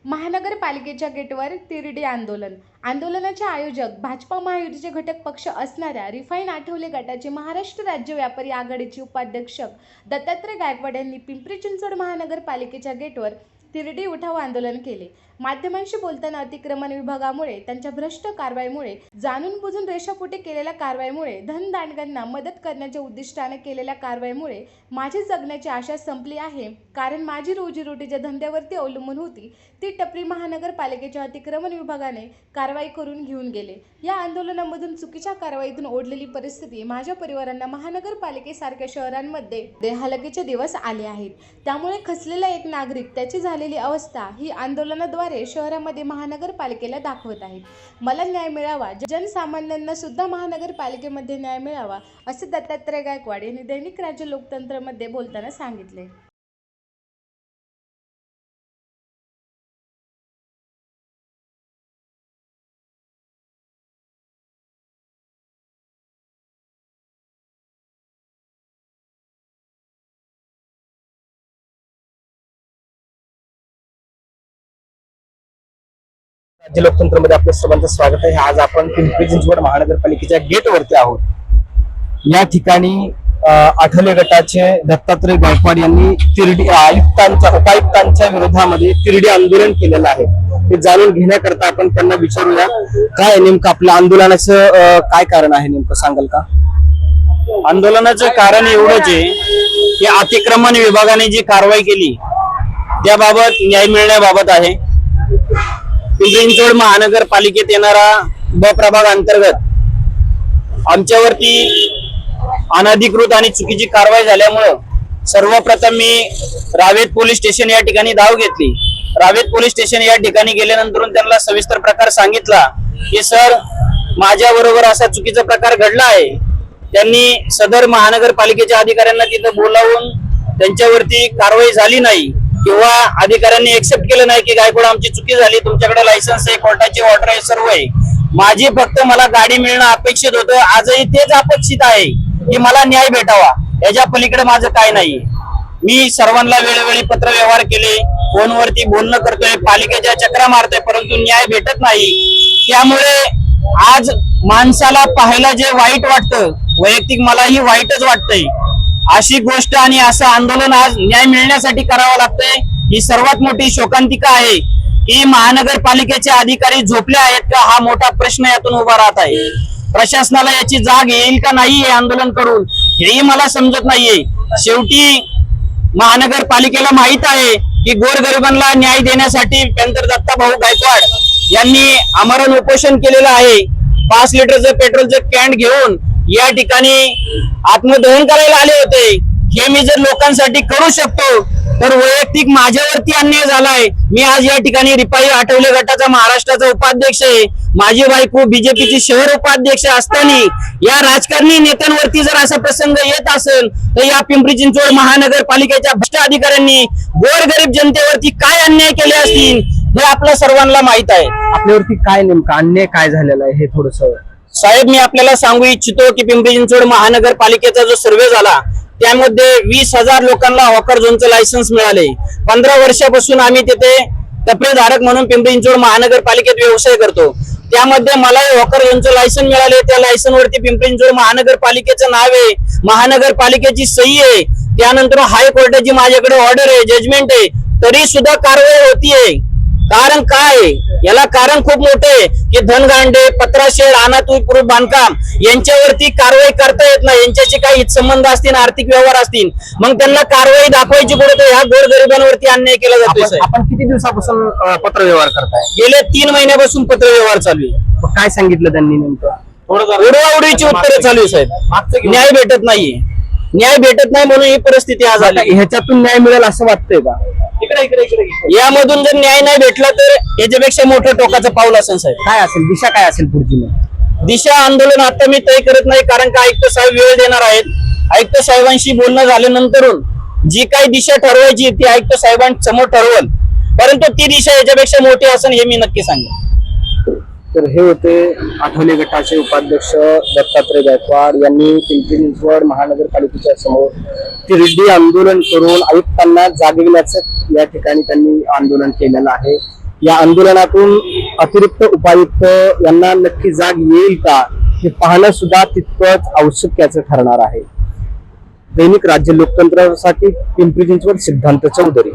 महानगरपालिकेच्या गेटवर तिरडी आंदोलन. आंदोलनाचे आयोजक भाजपा महायुतीचे घटक पक्ष असणाऱ्या रिफाईन आठवले गटाचे महाराष्ट्र राज्य व्यापारी आघाडीचे उपाध्यक्ष दत्तात्रय गायकवाड यांनी पिंपरी चिंचवड महानगरपालिकेच्या गेटवर तिरडी उठाव आंदोलन केले. माध्यमांशी बोलताना अतिक्रमण विभागामुळे त्यांच्या भ्रष्ट कारवाईमुळे, जाणून बुजून रेषापोटी केलेल्या कारवाईमुळे, धनदांडग्यांना मदत करण्याच्या उद्दिष्टाने केलेल्या कारवाईमुळे माझी जगण्याची आशा संपली आहे. कारण माझी रोजीरोटी ज्या धंद्यावरती अवलंबून होती ती टपरी महानगरपालिकेच्या अतिक्रमण विभागाने कारवाई करून घेऊन गेले. या आंदोलनामधून चुकीच्या कारवाईतून ओढलेली परिस्थिती माझ्या परिवारांना महानगरपालिकेसारख्या शहरांमध्ये देहालकीचे दिवस आले आहेत. त्यामुळे खचलेला एक नागरिक त्याची झालेली अवस्था ही आंदोलनाद्वारे शहरामध्ये महानगरपालिकेला दाखवत आहेत. मला न्याय मिळावा, जनसामान्यांना सुद्धा महानगरपालिकेमध्ये न्याय मिळावा, असे दत्तात्रय गायकवाड यांनी दैनिक राज्य लोकतंत्रमध्ये बोलताना सांगितले. राज्य लोकतंत्रमध्ये आपल्या सर्वांचं स्वागत आहे. आज आपण पिंपरी चिंचवड महानगरपालिकेच्या गेटवरती आहोत. या ठिकाणी आठवले गटाचे दत्तात्रय गायकवाड यांनी उपायुक्तांच्या विरोधामध्ये तिरडी आंदोलन केलेलं आहे. ते जाणून घेण्याकरता आपण त्यांना विचारूया, काय नेमकं आपल्या आंदोलनाचं काय कारण आहे, नेमकं सांगाल का? आंदोलनाचं कारण एवढंच आहे की अतिक्रमण विभागाने जी कारवाई केली त्याबाबत न्याय मिळण्याबाबत आहे. पिंपरी चिंचवड महानगरपालिकेत येणारा ब प्रभाग अंतर्गत आमच्यावरती अनधिकृत आणि चुकीची कारवाई झाल्यामुळं सर्वप्रथम मी रावेत पोलीस स्टेशन या ठिकाणी धाव घेतली. रावेत पोलीस स्टेशन या ठिकाणी गेल्यानंतर त्यांना सविस्तर प्रकार सांगितला की सर, माझ्या बरोबर असा चुकीचा प्रकार घडला आहे. त्यांनी सदर महानगरपालिकेच्या अधिकाऱ्यांना तिथं बोलावून त्यांच्यावरती कारवाई झाली नाही किंवा अधिकाऱ्यांनी एक्सेप्ट केलं नाही की गायकवाड आमची चुकी झाली, तुमच्याकडे लायसन्स आहे, कोर्टाची ऑर्डर आहे, सर्व आहे. माझी फक्त मला गाडी मिळणं अपेक्षित होतं. आजही तेच अपेक्षित आहे की मला न्याय भेटावा. याच्या पलीकडे माझं काय नाही. मी सर्वांना वेळोवेळी पत्र व्यवहार केले, फोनवरती बोलणं करतोय, पालिकेच्या चक्रा मारतोय, परंतु न्याय भेटत नाही. त्यामुळे आज माणसाला पाहायला जे वाईट वाटतं, वैयक्तिक मलाही वाईटच वाटतंय. अशी गोष्ट आणि असं आंदोलन आज न्याय मिळण्यासाठी करावं लागतंय. ही सर्वात मोठी शोकांतिका आहे की महानगरपालिकेचे अधिकारी झोपले आहेत का, हा मोठा प्रश्न यातून उभा राहत आहे. प्रशासनाला याची जाग येईल का नाही हे आंदोलन करून, हेही मला समजत नाहीये. शेवटी महानगरपालिकेला माहित आहे की गोरगरिबांना न्याय देण्यासाठी पेंटर दत्ताभाऊ गायकवाड यांनी आमरण उपोषण केलेलं आहे. 5 लिटरचं पेट्रोलचं कॅन घेऊन या ठिकाणी आत्मदहन करायला आले होते. हे मी जर लोकांसाठी करू शकतो तर वैयक्तिक माझ्यावरती अन्याय झालाय. मी आज या ठिकाणी रिपाई आठवले गटाचा महाराष्ट्राचा उपाध्यक्ष आहे. माझी बायको बीजेपीची शहर उपाध्यक्ष असताना या राजकारणी नेत्यांवरती जर असा प्रसंग येत असेल तर या पिंपरी चिंचवड महानगरपालिकेच्या भ्रष्ट अधिकाऱ्यांनी गोरगरीब जनतेवरती काय अन्याय केले असतील हे आपल्या सर्वांना माहित आहे. आपल्यावरती काय नेमकं अन्याय काय झालेला आहे हे थोडस साहेब, मी आपल्याला सांगू इच्छितो की पिंपरी चिंचवड महानगरपालिकेचा जो सर्वे झाला त्यामध्ये 20,000 लोकांना हॉकर झोनचं लायसन्स मिळाले. 15 वर्षापासून आम्ही तिथे टपरीधारक म्हणून पिंपरी चिंचवड महानगरपालिकेत व्यवसाय करतो. त्यामध्ये मला हॉकर झोनचं लायसन मिळाले. त्या लायसन वरती पिंपरी चिंचवड महानगरपालिकेचं नाव आहे, महानगरपालिकेची सही आहे. त्यानंतर हायकोर्टाची माझ्याकडे ऑर्डर आहे, जजमेंट आहे, तरी सुद्धा कारवाई होतीये. कारण काय? याला कारण खूप मोठे आहे की धनगांडे, पत्राशेड, अनाथपूर्व बांधकाम यांच्यावरती कारवाई करता येत नाही. यांच्याशी काही संबंध असतील, आर्थिक व्यवहार असतील, मग त्यांना कारवाई दाखवायची कुठे? ह्या गोरगरिबांवरती अन्याय केला जातोय. आपण किती दिवसापासून पत्र व्यवहार करताय? गेले 3 महिन्यापासून पत्र व्यवहार चालू आहे. काय सांगितलं त्यांनी नेमकं? उडवाउडीची उत्तरे चालू आहे साहेब. न्याय भेटत नाहीये. न्याय भेटत नाही म्हणून ही परिस्थिती आज आली. ह्याच्यातून न्याय मिळेल असं वाटतंय का? यामधून जर न्याय नाही भेटला तर याच्यापेक्षा मोठं टोकाचं पाऊल असेल साहेब. काय असेल दिशा, काय असेल पुढची दिशा? आंदोलन आता मी तय करत नाही, कारण का आयुक्त साहेब वेळ देणार आहेत. आयुक्त साहेबांशी बोलणं झाल्यानंतरून जी काही दिशा ठरवायची ती आयुक्त साहेबांसमोर ठरवल, परंतु ती दिशा याच्यापेक्षा मोठी असेल हे मी नक्की सांगेन. तर हे होते आठवले गटाचे उपाध्यक्ष दत्तात्रय गायकवाड यांनी पिंपरी चिंचवड महानगरपालिकेच्या समोर तिरडी आंदोलन करून आयुक्तांना जागविण्याचं या ठिकाणी त्यांनी आंदोलन केलेलं आहे. या आंदोलनातून अतिरिक्त उपायुक्त यांना नक्की जाग येईल का हे पाहणं सुद्धा तितकंच आवश्यकाचं ठरणार आहे. दैनिक राज्य लोकतंत्रासाठी पिंपरी चिंचवड सिद्धांत चौधरी.